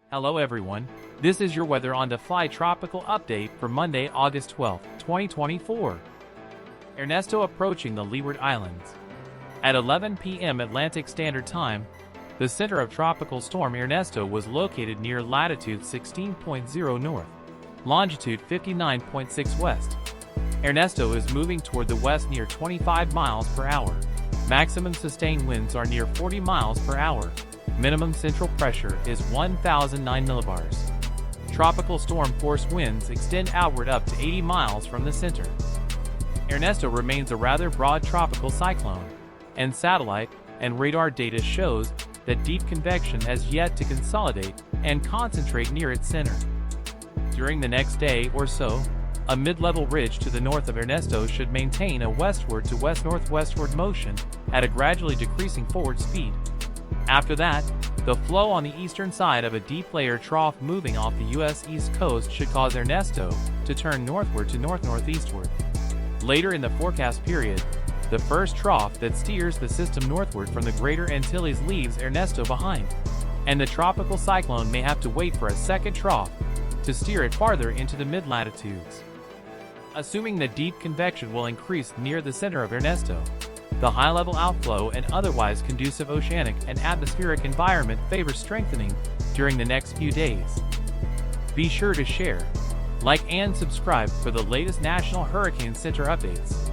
Hello everyone, this is your Weather on the Fly tropical update for Monday, August 12, 2024. Ernesto approaching the Leeward Islands. At 11 p.m. Atlantic Standard Time, the center of Tropical Storm Ernesto was located near latitude 16.0 north, longitude 59.6 west. Ernesto is moving toward the west near 25 miles per hour. Maximum sustained winds are near 40 miles per hour. Minimum central pressure is 1,009 millibars. Tropical storm force winds extend outward up to 80 miles from the center. Ernesto remains a rather broad tropical cyclone, and satellite and radar data shows that deep convection has yet to consolidate and concentrate near its center. During the next day or so, a mid-level ridge to the north of Ernesto should maintain a westward to west-northwestward motion at a gradually decreasing forward speed. After that, the flow on the eastern side of a deep layer trough moving off the U.S. East Coast should cause Ernesto to turn northward to north-northeastward. Later in the forecast period, the first trough that steers the system northward from the Greater Antilles leaves Ernesto behind, and the tropical cyclone may have to wait for a second trough to steer it farther into the mid-latitudes. Assuming that deep convection will increase near the center of Ernesto, the high-level outflow and otherwise conducive oceanic and atmospheric environment favors strengthening during the next few days. Be sure to share, like and subscribe for the latest National Hurricane Center updates.